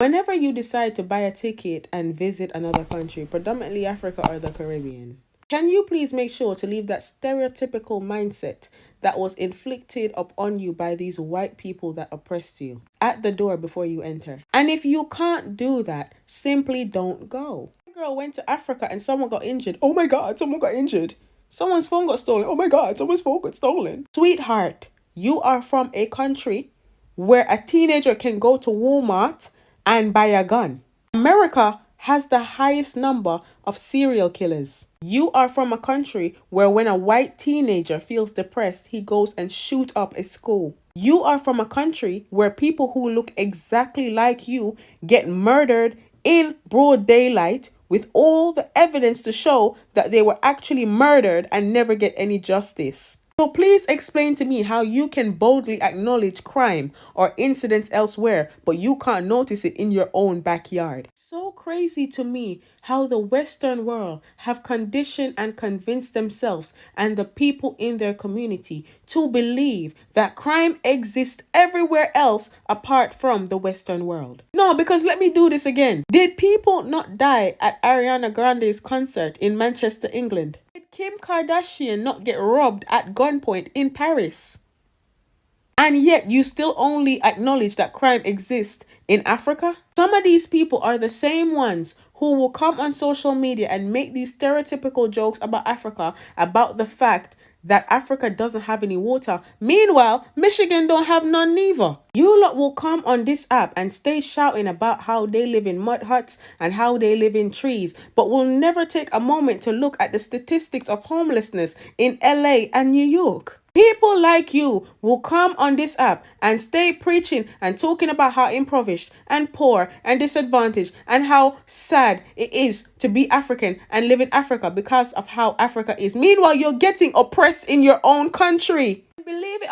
Whenever you decide to buy a ticket and visit another country, predominantly Africa or the Caribbean, can you please make sure to leave that stereotypical mindset that was inflicted upon you by these white people that oppressed you at the door before you enter? And if you can't do that, simply don't go. A girl went to Africa and someone got injured. Oh my God, someone got injured. Someone's phone got stolen. Oh my God, someone's phone got stolen. Sweetheart, you are from a country where a teenager can go to Walmart and buy a gun. America has the highest number of serial killers. You are from a country where when a white teenager feels depressed, he goes and shoots up a school. You are from a country where people who look exactly like you get murdered in broad daylight with all the evidence to show that they were actually murdered and never get any justice. So please explain to me how you can boldly acknowledge crime or incidents elsewhere, but you can't notice it in your own backyard. So crazy to me how the Western world have conditioned and convinced themselves and the people in their community to believe that crime exists everywhere else apart from the Western world. No, because let me do this again. Did people not die at Ariana Grande's concert in Manchester, England? Did Kim Kardashian not get robbed at gunpoint in Paris? And yet you still only acknowledge that crime exists in Africa? Some of these people are the same ones who will come on social media and make these stereotypical jokes about Africa, about the fact that Africa doesn't have any water. Meanwhile, Michigan don't have none neither. You lot will come on this app and stay shouting about how they live in mud huts and how they live in trees, but will never take a moment to look at the statistics of homelessness in LA and New York. People like you will come on this app and stay preaching and talking about how impoverished and poor and disadvantaged and how sad it is to be African and live in Africa because of how Africa is. Meanwhile, you're getting oppressed in your own country. Believe it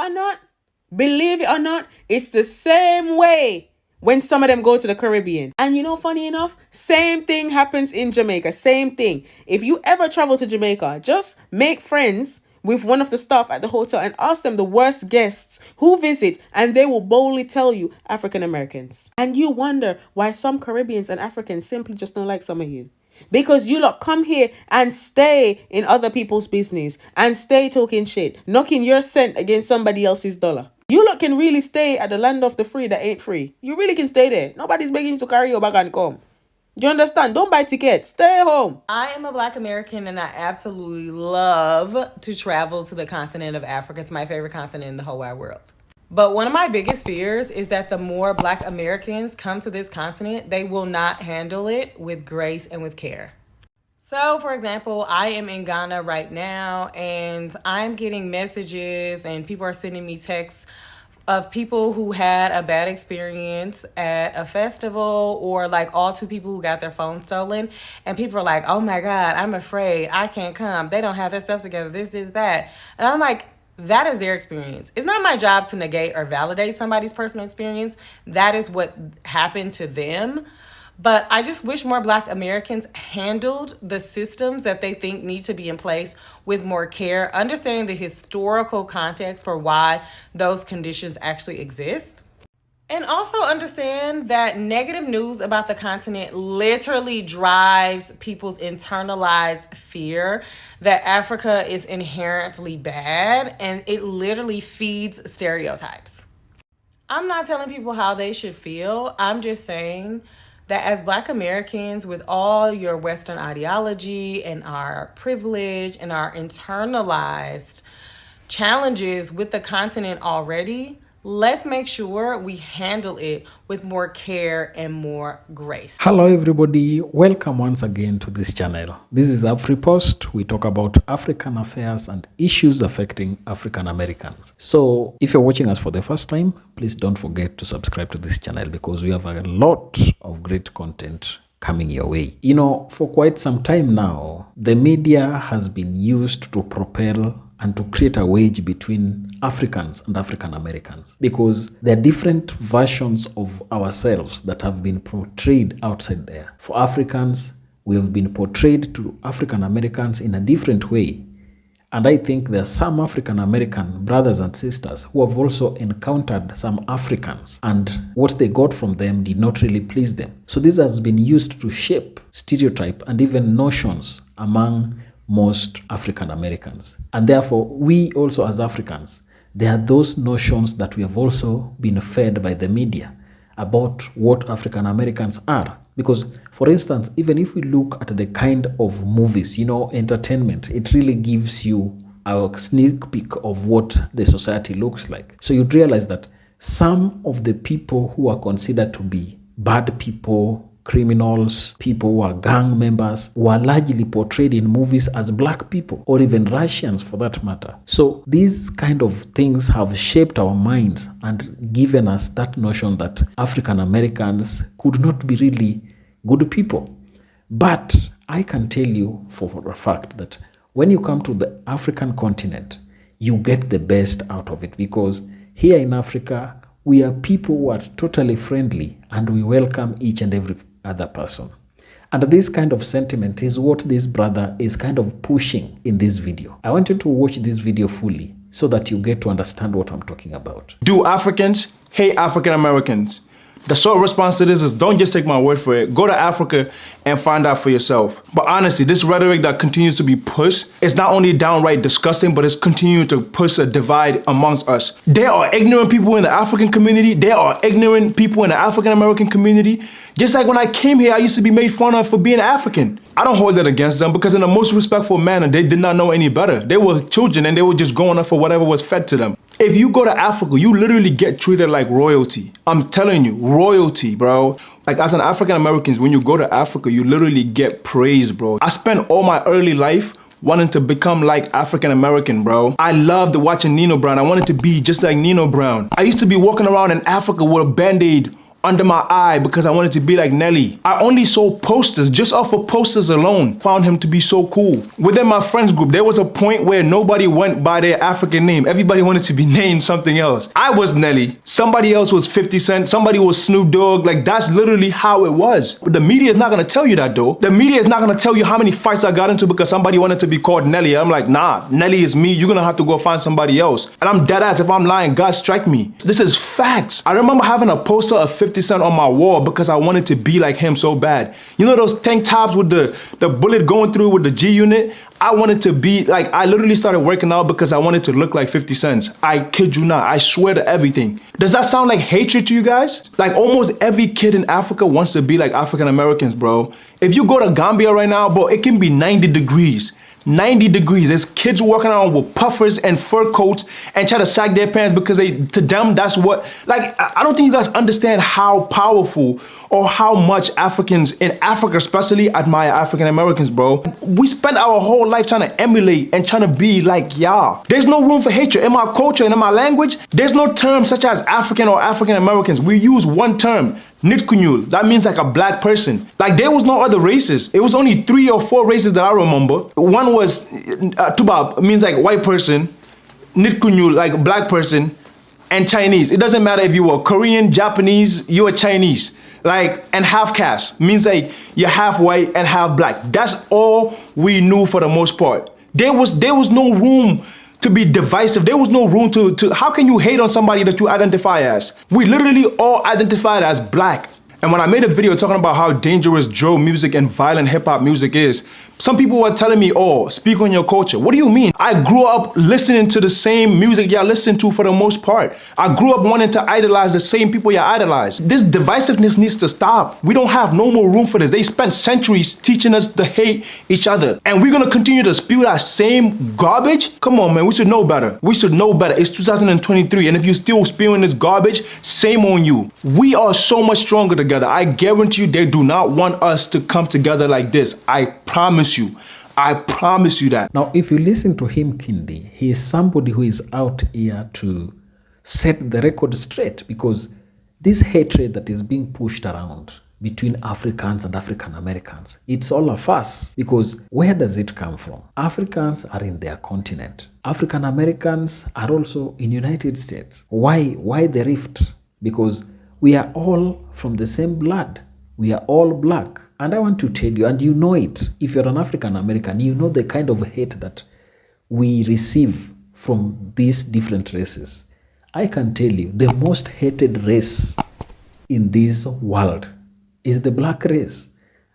or not, it's the same way when some of them go to the Caribbean. And you know, funny enough, same thing happens in Jamaica. Same thing. If you ever travel to Jamaica, just make friends with one of the staff at the hotel and ask them the worst guests who visit, and they will boldly tell you African Americans. And you wonder why some Caribbeans and Africans simply just don't like some of you. Because you lot come here and stay in other people's business and stay talking shit, knocking your cent against somebody else's dollar. You lot can really stay at the land of the free that ain't free. You really can stay there. Nobody's begging to carry your bag and come. Do you understand? Don't buy tickets. Stay home. I am a Black American and I absolutely love to travel to the continent of Africa. It's my favorite continent in the whole wide world. But one of my biggest fears is that the more Black Americans come to this continent, they will not handle it with grace and with care. So, for example, I am in Ghana right now and I'm getting messages and people are sending me texts of people who had a bad experience at a festival, or like all two people who got their phone stolen, and people are like, oh my God, I'm afraid, I can't come, they don't have their stuff together, this, that. And I'm like, that is their experience. It's not my job to negate or validate somebody's personal experience. That is what happened to them. But I just wish more Black Americans handled the systems that they think need to be in place with more care, understanding the historical context for why those conditions actually exist. And also understand that negative news about the continent literally drives people's internalized fear that Africa is inherently bad, and it literally feeds stereotypes. I'm not telling people how they should feel. I'm just saying that as Black Americans, with all your Western ideology and our privilege and our internalized challenges with the continent already, let's make sure we handle it with more care and more grace. Hello everybody, welcome once again to this channel. This is AfriPost. We talk about African affairs and issues affecting African Americans. So if you're watching us for the first time, please don't forget to subscribe to this channel because we have a lot of great content coming your way. You know, for quite some time now, the media has been used to propel and to create a wedge between Africans and African Americans, because there are different versions of ourselves that have been portrayed outside there. For Africans, we have been portrayed to African Americans in a different way, And I think there are some African American brothers and sisters who have also encountered some Africans, and what they got from them did not really please them. So this has been used to shape stereotype and even notions among most African Americans. And therefore, we also as Africans, there are those notions that we have also been fed by the media about what African Americans are. Because, for instance, even if we look at the kind of movies, entertainment, it really gives you a sneak peek of what the society looks like. So you'd realize that some of the people who are considered to be bad people, criminals, people who are gang members, were largely portrayed in movies as black people, or even Russians for that matter. So these kind of things have shaped our minds and given us that notion that African Americans could not be really good people. But I can tell you for a fact that when you come to the African continent, you get the best out of it, because here in Africa, we are people who are totally friendly and we welcome each and every other person. And this kind of sentiment is what this brother is kind of pushing in this video. I want you to watch this video fully so that you get to understand what I'm talking about. Do Africans hate African Americans? The short response to this is don't just take my word for it. Go to Africa and find out for yourself. But honestly, this rhetoric that continues to be pushed is not only downright disgusting, but it's continuing to push a divide amongst us. There are ignorant people in the African community. There are ignorant people in the African American community. Just like when I came here, I used to be made fun of for being African. I don't hold that against them, because in the most respectful manner, they did not know any better. They were children and they were just going up for whatever was fed to them. If you go to Africa, you literally get treated like royalty. I'm telling you, royalty, bro. Like, as an African American, when you go to Africa, you literally get praised, bro. I spent all my early life wanting to become like African American, bro. I loved watching Nino Brown. I wanted to be just like Nino Brown. I used to be walking around in Africa with a Band-Aid under my eye because I wanted to be like Nelly. I only saw posters, just off of posters alone, found him to be so cool. Within my friends group, there was a point where nobody went by their African name. Everybody wanted to be named something else. I was Nelly. Somebody else was 50 Cent. Somebody was Snoop Dogg. Like, that's literally how it was. But the media is not gonna tell you that though. The media is not gonna tell you how many fights I got into because somebody wanted to be called Nelly. I'm like, nah, Nelly is me. You're gonna have to go find somebody else. And I'm dead ass. If I'm lying, God strike me. This is facts. I remember having a poster of 50 Cent on my wall because I wanted to be like him so bad. You know those tank tops with the bullet going through with the G unit? I wanted to be like, I literally started working out because I wanted to look like 50 Cent. I kid you not. I swear to everything. Does that sound like hatred to you guys? Like, almost every kid in Africa wants to be like African Americans, bro. If you go to Gambia right now, bro, it can be 90 degrees. 90 degrees. There's kids walking around with puffers and fur coats and try to sag their pants because to them, that's what, like, I don't think you guys understand how powerful or how much Africans in Africa especially admire African Americans, bro. We spend our whole life trying to emulate and trying to be like y'all. There's no room for hatred. In my culture and in my language, there's no term such as African or African Americans. We use one term. Nitkunyul, that means like a black person. Like, there was no other races. It was only 3 or 4 races that I remember. One was Tubab, means like white person, Nitkunyul, like black person, and Chinese. It doesn't matter if you were Korean, Japanese, you were Chinese. Like, and half caste means like you're half white and half black. That's all we knew for the most part. There was no room to be divisive. There was no room to how can you hate on somebody that you identify as? We literally all identified as black. And when I made a video talking about how dangerous drill music and violent hip hop music is, some people were telling me, oh, speak on your culture. What do you mean? I grew up listening to the same music y'all listen to for the most part. I grew up wanting to idolize the same people y'all idolize. This divisiveness needs to stop. We don't have no more room for this. They spent centuries teaching us to hate each other. And we're gonna continue to spew that same garbage? Come on, man, we should know better. We should know better. It's 2023, and if you're still spewing this garbage, shame on you. We are so much stronger together. I guarantee you they do not want us to come together like this. I promise you. I promise you that. Now, if you listen to him, Kindi, he is somebody who is out here to set the record straight, because this hatred that is being pushed around between Africans and African Americans, it's all a fuss. Because where does it come from? Africans are in their continent. African Americans are also in United States. Why the rift? Because we are all from the same blood. We are all black. And I want to tell you, and you know it, if you're an African American, you know the kind of hate that we receive from these different races, I can tell you the most hated race in this world is the black race.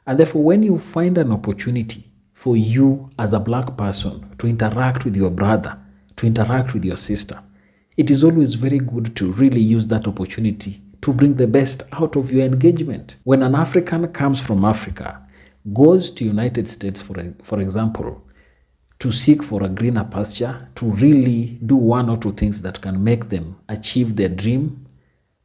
And therefore, when you find an opportunity for you as a black person to interact with your brother, to interact with your sister, it is always very good to really use that opportunity to bring the best out of your engagement. When an African comes from Africa, goes to United States, for example, to seek for a greener pasture, to really do one or two things that can make them achieve their dream,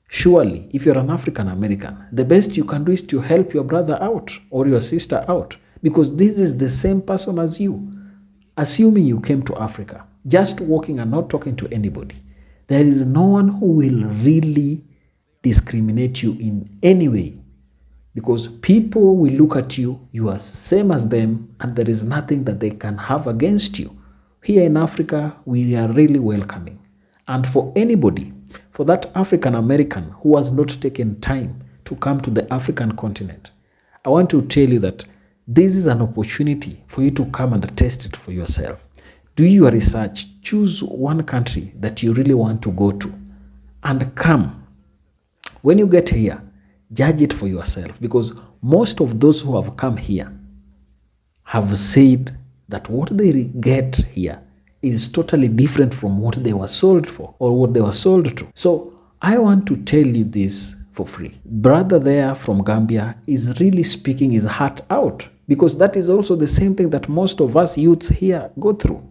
surely, if you're an African American, the best you can do is to help your brother out or your sister out, because this is the same person as you. Assuming you came to Africa, just walking and not talking to anybody, there is no one who will really discriminate you in any way, because people will look at you, you are same as them, and there is nothing that they can have against you. Here in Africa, we are really welcoming. And for anybody, for that African American who has not taken time to come to the African continent, I want to tell you that this is an opportunity for you to come and test it for yourself. Do your research, choose one country that you really want to go to, and come. When you get here, judge it for yourself, because most of those who have come here have said that what they get here is totally different from what they were sold for or what they were sold to. So I want to tell you this for free. Brother there from Gambia is really speaking his heart out, because that is also the same thing that most of us youths here go through.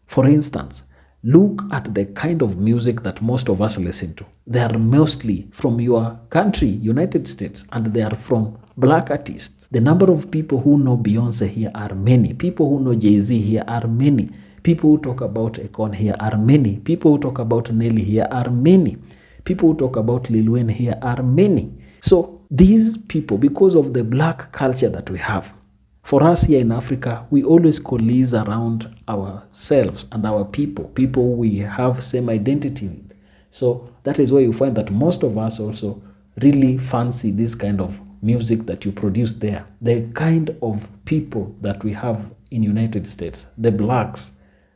For instance, look at the kind of music that most of us listen to. They are mostly from your country, United States, and they are from black artists. The number of people who know Beyonce here are many. People who know Jay-Z here are many. People who talk about Akon here are many. People who talk about Nelly here are many. People who talk about Lil Wayne here are many. So these people, because of the black culture that we have, for us here in Africa, we always coalesce around ourselves and our people we have same identity with. So that is why you find that most of us also really fancy this kind of music that you produce there. The kind of people that we have in United States, the blacks,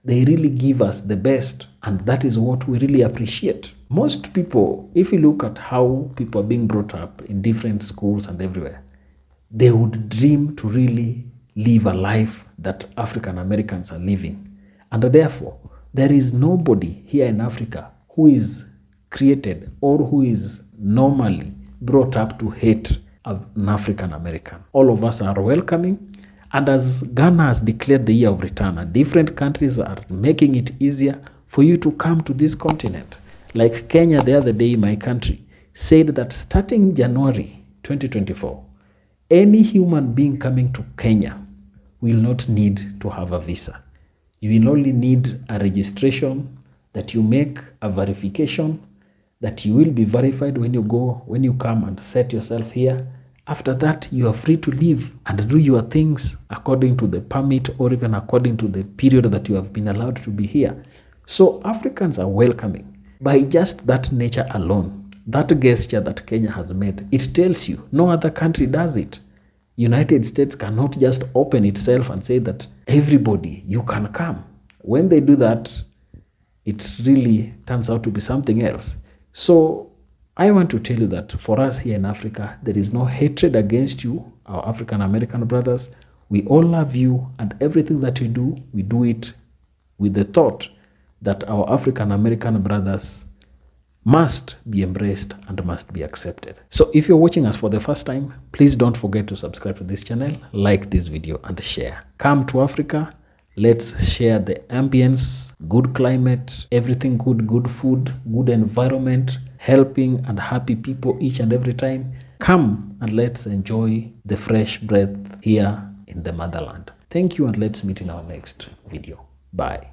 they really give us the best, and that is what we really appreciate. Most people, if you look at how people are being brought up in different schools and everywhere, they would dream to really live a life that African Americans are living. And therefore, there is nobody here in Africa who is created or who is normally brought up to hate an African American. All of us are welcoming. And as Ghana has declared the year of return, different countries are making it easier for you to come to this continent. Like Kenya the other day, my country, said that starting January 2024, any human being coming to Kenya will not need to have a visa. You will only need a registration, that you make a verification, that you will be verified when you come and set yourself here. After that, you are free to leave and do your things according to the permit or even according to the period that you have been allowed to be here. So Africans are welcoming. By just that nature alone, that gesture that Kenya has made, it tells you no other country does it. United States cannot just open itself and say that everybody, you can come. When they do that, it really turns out to be something else. So I want to tell you that for us here in Africa, there is no hatred against you, our African American brothers. We all love you, and everything that we do it with the thought that our African American brothers must be embraced and must be accepted. So if you're watching us for the first time, please don't forget to subscribe to this channel, like this video, and share. Come to Africa. Let's share the ambience, good climate, everything good, good food, good environment, helping and happy people each and every time. Come and let's enjoy the fresh breath here in the motherland. Thank you, and let's meet in our next video. Bye.